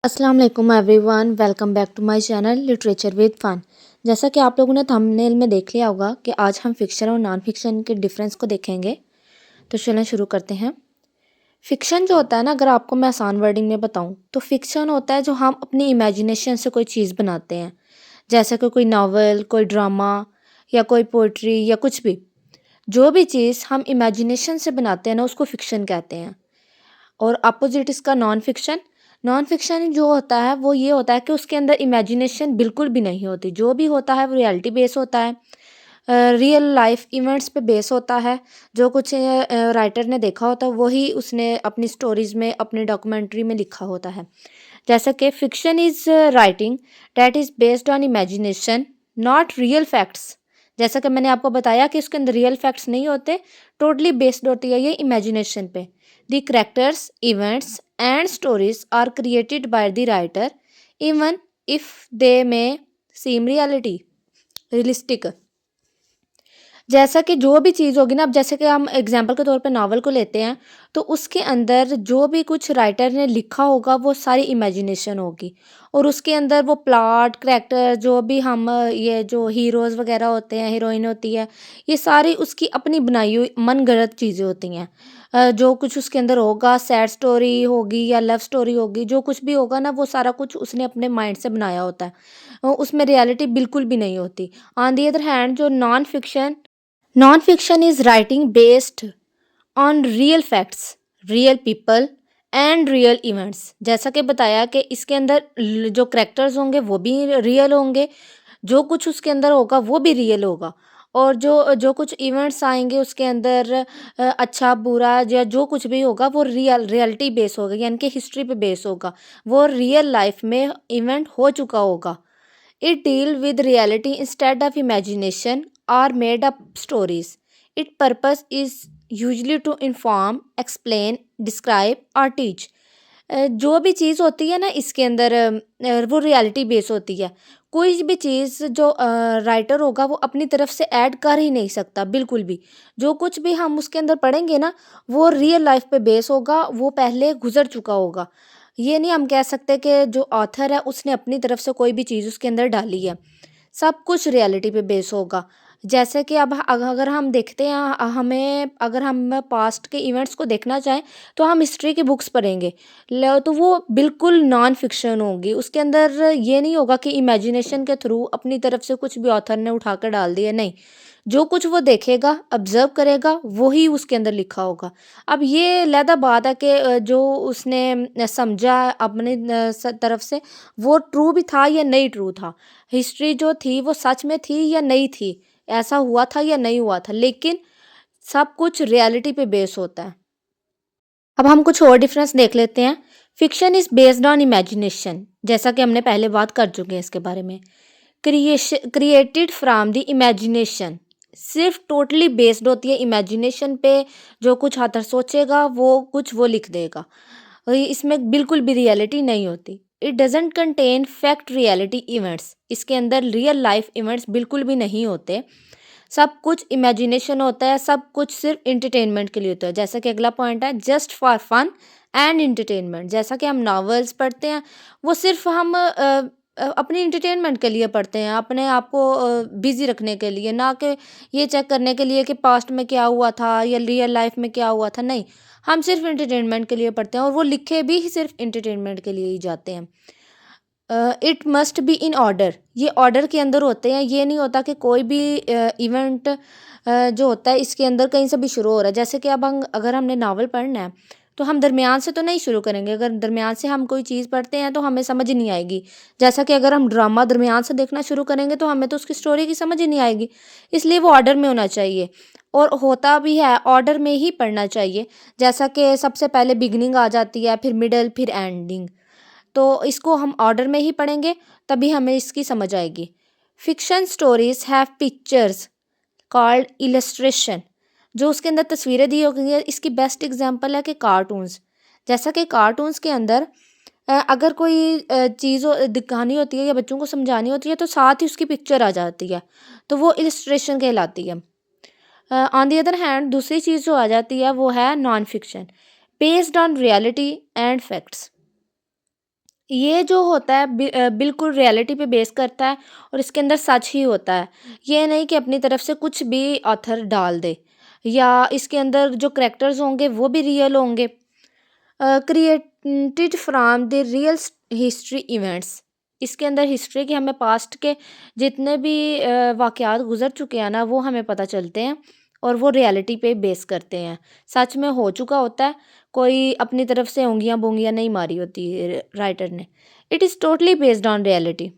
अस्सलाम वालेकुम everyone, welcome back to my channel literature with fun. जैसा कि आप लोगों ने थंबनेल में देख लिया होगा कि आज हम फिक्शन और नॉन फिक्शन के डिफरेंस को देखेंगे। तो चलें शुरू करते हैं। फिक्शन जो होता है ना, अगर आपको मैं आसान वर्डिंग में बताऊं तो फिक्शन होता है जो हम अपनी इमेजिनेशन से कोई चीज़ बनाते हैं। जैसे कि कोई नावल, कोई ड्रामा या कोई पोइट्री या कुछ भी। जो भी चीज़ हम इमेजिनेशन से बनाते हैं ना, उसको फिक्शन कहते हैं। और अपोजिट इसका नॉन फिक्शन। नॉन फिक्शन जो होता है वो ये होता है कि उसके अंदर इमेजिनेशन बिल्कुल भी नहीं होती। जो भी होता है वो रियलिटी बेस होता है, रियल लाइफ इवेंट्स पे बेस होता है। जो कुछ राइटर ने देखा होता है वही उसने अपनी स्टोरीज में, अपनी डॉक्यूमेंट्री में लिखा होता है। जैसा कि fiction is writing that is based on imagination, not real facts. जैसा कि मैंने आपको बताया कि उसके अंदर रियल फैक्ट्स नहीं होते, टोटली बेस्ड होती है ये इमेजिनेशन पे। The characters, events and stories are created by the writer even if they may seem reality realistic. जैसा कि जो भी चीज़ होगी ना, अब जैसे कि हम एग्जांपल के तौर पे नावल को लेते हैं, तो उसके अंदर जो भी कुछ राइटर ने लिखा होगा वो सारी इमेजिनेशन होगी। और उसके अंदर वो प्लॉट, करैक्टर, जो भी हम ये जो हीरोज़ वगैरह होते हैं, हीरोइन होती है, ये सारी उसकी अपनी बनाई हुई मनगढ़ंत चीज़ें होती हैं। जो कुछ उसके अंदर होगा, सैड स्टोरी होगी या लव स्टोरी होगी, जो कुछ भी होगा ना, वो सारा कुछ उसने अपने माइंड से बनाया होता है। उसमें रियलिटी बिल्कुल भी नहीं होती। ऑन दी अदर हैंड जो non fiction is writing based on real facts, real people and real events. जैसा कि बताया कि इसके अंदर जो करेक्टर्स होंगे वो भी रियल होंगे, जो कुछ उसके अंदर होगा वो भी रियल होगा। और जो जो कुछ इवेंट्स आएंगे उसके अंदर, अच्छा बुरा या जो कुछ भी होगा वो रियलिटी बेस होगा, यानी कि हिस्ट्री पे बेस होगा। वो रियल लाइफ में इवेंट हो चुका होगा। It deal with reality instead of imagination or made up stories. Its purpose is usually to inform, explain, describe or teach. जो भी चीज़ होती है ना इसके अंदर, वो रियलिटी बेस होती है। कोई भी चीज़ जो राइटर होगा वो अपनी तरफ से ऐड कर ही नहीं सकता बिल्कुल भी। जो कुछ भी हम उसके अंदर पढ़ेंगे ना, वो रियल लाइफ पे बेस होगा, वो पहले गुजर चुका होगा। ये नहीं हम कह सकते कि जो ऑथर है उसने अपनी तरफ से कोई भी चीज़ उसके अंदर डाली है। सब कुछ रियलिटी पे बेस होगा। जैसे कि अब अगर हम देखते हैं, हमें अगर हम पास्ट के इवेंट्स को देखना चाहें तो हम हिस्ट्री की बुक्स पढ़ेंगे। तो वो बिल्कुल नॉन फिक्शन होगी। उसके अंदर ये नहीं होगा कि इमेजिनेशन के थ्रू अपनी तरफ से कुछ भी ऑथर ने उठा कर डाल दिया, नहीं। जो कुछ वो देखेगा, ऑब्जर्व करेगा, वही उसके अंदर लिखा होगा। अब ये अलहदा बात है कि जो उसने समझा अपनी तरफ से, वो ट्रू भी था या नहीं ट्रू था। हिस्ट्री जो थी वो सच में थी या नहीं थी, ऐसा हुआ था या नहीं हुआ था, लेकिन सब कुछ रियलिटी पे बेस होता है। अब हम कुछ और डिफरेंस देख लेते हैं। Fiction is based on imagination, जैसा कि हमने पहले बात कर चुके हैं इसके बारे में। Creation created from the imagination, सिर्फ टोटली बेस्ड होती है इमेजिनेशन पे। जो कुछ ऑथर सोचेगा वो कुछ वो लिख देगा। और इसमें बिल्कुल भी रियलिटी नहीं होती। It doesn't contain fact reality events, इसके अंदर रियल लाइफ इवेंट्स बिल्कुल भी नहीं होते। सब कुछ इमेजिनेशन होता है, सब कुछ सिर्फ इंटरटेनमेंट के लिए होता है। जैसा कि अगला पॉइंट है, just for fun and entertainment. जैसा कि हम नॉवेल्स पढ़ते हैं, वो सिर्फ हम अपनी इंटरटेनमेंट के लिए पढ़ते हैं, अपने आप को बिजी रखने के लिए, ना कि ये चेक करने के लिए कि पास्ट में क्या हुआ था या रियल लाइफ में क्या हुआ था, नहीं। हम सिर्फ इंटरटेनमेंट के लिए पढ़ते हैं और वो लिखे भी सिर्फ इंटरटेनमेंट के लिए ही जाते हैं। It must be in order, ये ऑर्डर के अंदर होते हैं। ये नहीं होता कि कोई भी इवेंट जो होता है इसके अंदर कहीं से भी शुरू हो रहा है। जैसे कि अब हम अगर हमने नावल पढ़ना है तो हम दरमियान से तो नहीं शुरू करेंगे। अगर दरमियान से हम कोई चीज़ पढ़ते हैं तो हमें समझ नहीं आएगी। जैसा कि अगर हम ड्रामा दरमियान से देखना शुरू करेंगे तो हमें तो उसकी स्टोरी की समझ ही नहीं आएगी। इसलिए वो ऑर्डर में होना चाहिए, और होता भी है ऑर्डर में ही पढ़ना चाहिए। जैसा कि सबसे पहले बिगनिंग आ जाती है, फिर मिडल, फिर एंडिंग। तो इसको हम ऑर्डर में ही पढ़ेंगे, तभी हमें इसकी समझ आएगी। Fiction stories have pictures called illustration, जो उसके अंदर तस्वीरें दी होगी हैं। इसकी बेस्ट एग्जांपल है कि कार्टून्स। जैसा कि कार्टून्स के अंदर अगर कोई चीज़ दिखानी होती है या बच्चों को समझानी होती है तो साथ ही उसकी पिक्चर आ जाती है, तो वो इलस्ट्रेशन कहलाती है। ऑन दी अदर हैंड दूसरी चीज़ जो आ जाती है वो है non fiction, based on reality and facts. ये जो होता है बिल्कुल रियलिटी पे बेस करता है और इसके अंदर सच ही होता है। ये नहीं कि अपनी तरफ से कुछ भी ऑथर डाल दे या इसके अंदर जो कैरेक्टर्स होंगे वो भी रियल होंगे। Created from the real history events. इसके अंदर हिस्ट्री के हमें पास्ट के जितने भी वाक़यात गुज़र चुके हैं ना वो हमें पता चलते हैं और वो रियलिटी पे बेस करते हैं। सच में हो चुका होता है, कोई अपनी तरफ से ओंगियाँ-बोंगियाँ नहीं मारी होती राइटर ने। It is totally based on reality.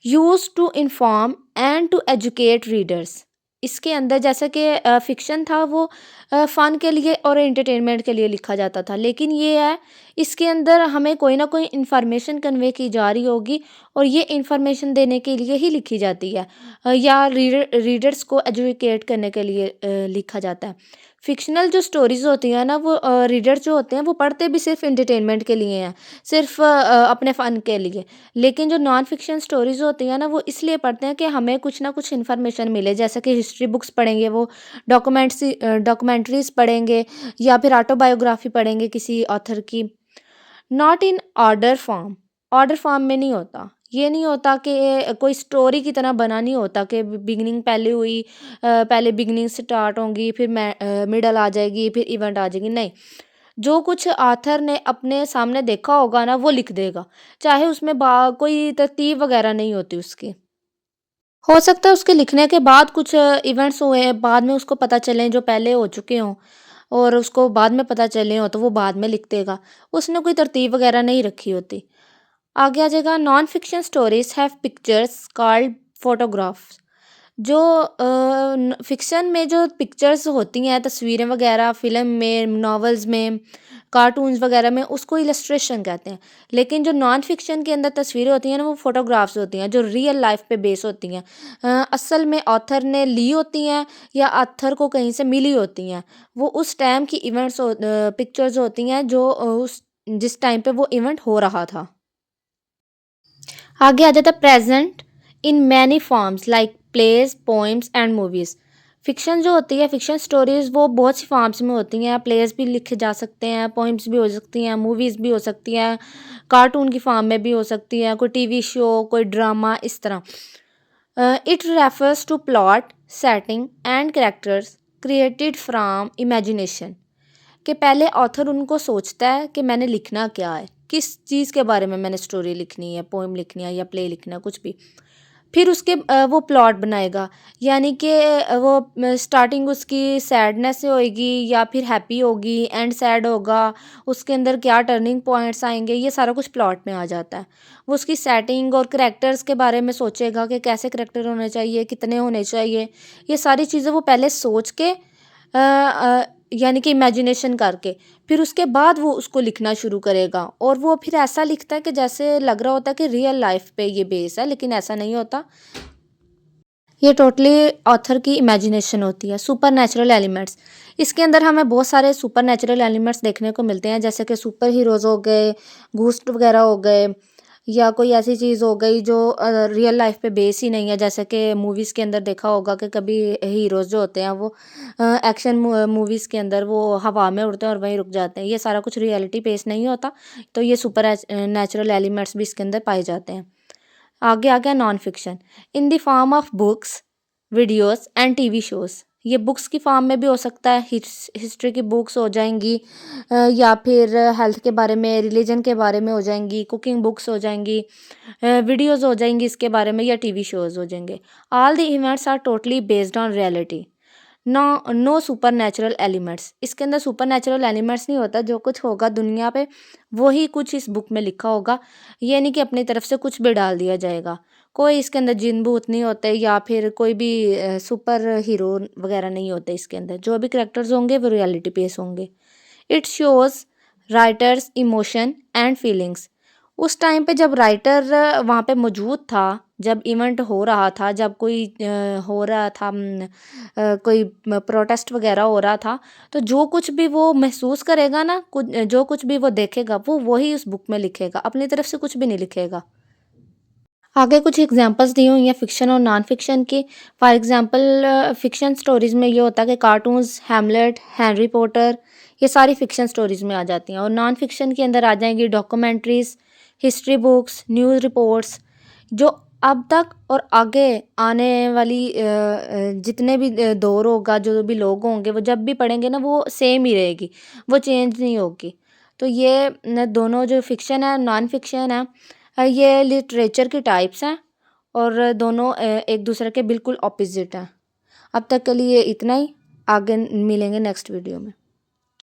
Used to inform and to educate readers. इसके अंदर जैसे कि फ़िक्शन था वो फ़न के लिए और एंटरटेनमेंट के लिए लिखा जाता था। लेकिन ये है इसके अंदर हमें कोई ना कोई इन्फॉर्मेशन कन्वे की जा रही होगी और ये इन्फॉर्मेशन देने के लिए ही लिखी जाती है या रीडर्स को एजुकेट करने के लिए लिखा जाता है। फ़िक्शनल जो स्टोरीज़ होती हैं ना वो रीडर जो होते हैं वो पढ़ते भी सिर्फ़ एंटरटेनमेंट के लिए हैं, सिर्फ़ अपने फ़न के लिए। लेकिन जो नॉन फ़िक्शन स्टोरीज़ होती हैं ना वो इसलिए पढ़ते हैं कि हमें कुछ ना कुछ इन्फॉर्मेशन मिले। जैसे कि हिस्ट्री बुक्स पढ़ेंगे वो डॉक्यूमेंट्रीज़ पढ़ेंगे या फिर ऑटोबायोग्राफ़ी पढ़ेंगे किसी ऑथर की। Not in order form. Order form में नहीं होता। ये नहीं होता कि कोई स्टोरी की तरह बना नहीं होता कि बिगिनिंग पहले हुई, पहले बिगिनिंग स्टार्ट होंगी फिर मिडल आ जाएगी फिर इवेंट आ जाएगी, नहीं। जो कुछ ऑथर ने अपने सामने देखा होगा ना वो लिख देगा। चाहे उसमें बा कोई तरतीब वगैरह नहीं होती उसकी। हो सकता है उसके लिखने के बाद कुछ इवेंट्स हुए हैं, बाद में उसको पता चलें जो पहले हो चुके हों और उसको बाद में पता चले हों तो वो बाद में लिख देगा। उसने कोई तरतीब वगैरह नहीं रखी होती। आगे आ जाएगा non fiction stories have pictures called photographs. जो फ़िक्शन में जो पिक्चर्स होती हैं, तस्वीरें वगैरह फ़िल्म में, नॉवेल्स में, कार्टून्स वगैरह में उसको इलस्ट्रेशन कहते हैं। लेकिन जो नॉन फ़िक्शन के अंदर तस्वीरें होती हैं ना वो फ़ोटोग्राफ्स होती हैं जो रियल लाइफ़ पे बेस होती हैं। असल में ऑथर ने ली होती हैं या ऑथर को कहीं से मिली होती हैं। वो उस टाइम की पिक्चर्स होती हैं जो उस जिस टाइम पे वो इवेंट हो रहा था। आगे आ जाता है present in many forms like plays poems and movies. Fiction जो होती है फ़िक्शन स्टोरीज़ वो बहुत सी फॉर्म्स में होती हैं। प्लेस भी लिखे जा सकते हैं, पोइम्स भी हो सकती हैं, मूवीज़ भी हो सकती हैं, कार्टून की फॉर्म में भी हो सकती हैं, कोई टीवी शो, कोई ड्रामा, इस तरह। It refers to plot setting and characters created from imagination. कि पहले ऑथर उनको सोचता है कि मैंने लिखना क्या है, किस चीज़ के बारे में मैंने स्टोरी लिखनी है, पोएम लिखनी है या प्ले लिखना है, कुछ भी। फिर उसके वो प्लॉट बनाएगा, यानी कि वो स्टार्टिंग उसकी सैडनेस से होएगी या फिर हैप्पी होगी, एंड सैड होगा, उसके अंदर क्या टर्निंग पॉइंट्स आएँगे, ये सारा कुछ प्लॉट में आ जाता है। वो उसकी सेटिंग और कैरेक्टर्स के बारे में सोचेगा कि कैसे कैरेक्टर होने चाहिए, कितने होने चाहिए, ये सारी चीज़ें वो पहले सोच के यानी कि इमेजिनेशन करके फिर उसके बाद वो उसको लिखना शुरू करेगा और वो फिर ऐसा लिखता है कि जैसे लग रहा होता है कि रियल लाइफ पे ये बेस है, लेकिन ऐसा नहीं होता। ये टोटली ऑथर की इमेजिनेशन होती है। सुपर नेचुरल एलिमेंट्स, इसके अंदर हमें बहुत सारे सुपर नेचुरल एलिमेंट्स देखने को मिलते हैं, जैसे कि सुपर हीरोज़ हो गए, घोस्ट वगैरह हो गए या कोई ऐसी चीज़ हो गई जो रियल लाइफ पे बेस ही नहीं है। जैसे कि मूवीज़ के अंदर देखा होगा कि कभी हीरोज़ जो होते हैं वो एक्शन मूवीज़ के अंदर वो हवा में उड़ते हैं और वहीं रुक जाते हैं। ये सारा कुछ रियलिटी बेस नहीं होता, तो ये सुपर नेचुरल एलिमेंट्स भी इसके अंदर पाए जाते हैं। आगे आ गया non fiction in the form of books, videos and TV shows. ये बुक्स की फॉर्म में भी हो सकता है, हिस्ट्री की बुक्स हो जाएंगी या फिर हेल्थ के बारे में, रिलीजन के बारे में हो जाएंगी, कुकिंग बुक्स हो जाएंगी, वीडियोस हो जाएंगी इसके बारे में या टीवी शोज़ हो जाएंगे। All the events are totally based on reality. No no super natural elements, इसके अंदर सुपर नेचुरल एलिमेंट्स नहीं होता। जो कुछ होगा दुनिया पे वो ही कुछ इस बुक में लिखा होगा। ये नहीं कि अपनी तरफ से कुछ भी डाल दिया जाएगा। कोई इसके अंदर जिन भूत नहीं होते या फिर कोई भी सुपर हीरो वगैरह नहीं होते। इसके अंदर जो भी करेक्टर्स होंगे वो रियलिटी बेस होंगे। It shows writers emotion and feelings. उस टाइम पे जब राइटर वहाँ पे मौजूद था, जब इवेंट हो रहा था, जब कोई हो रहा था कोई प्रोटेस्ट वगैरह हो रहा था, तो जो कुछ भी वो महसूस करेगा ना, जो कुछ भी वो देखेगा वो वही उस बुक में लिखेगा, अपनी तरफ से कुछ भी नहीं लिखेगा। आगे कुछ एग्जांपल्स दी हुई हैं फ़िक्शन और नॉन फ़िक्शन की। फॉर एग्जांपल फ़िक्शन स्टोरीज़ में ये होता है कि कार्टून्स, हैमलेट, हैरी पॉटर, ये सारी फ़िक्शन स्टोरीज़ में आ जाती हैं और नॉन फ़िक्शन के अंदर आ जाएँगी documentaries, history books, news reports, जो अब तक और आगे आने वाली जितने भी दौर होगा, जो भी लोग होंगे, वो जब भी पढ़ेंगे ना वो सेम ही रहेगी, वो चेंज नहीं होगी। तो ये दोनों जो फिक्शन है, नॉन फिक्शन है, ये लिटरेचर की टाइप्स हैं और दोनों एक दूसरे के बिल्कुल ऑपोजिट हैं। अब तक के लिए इतना ही, आगे मिलेंगे नेक्स्ट वीडियो में।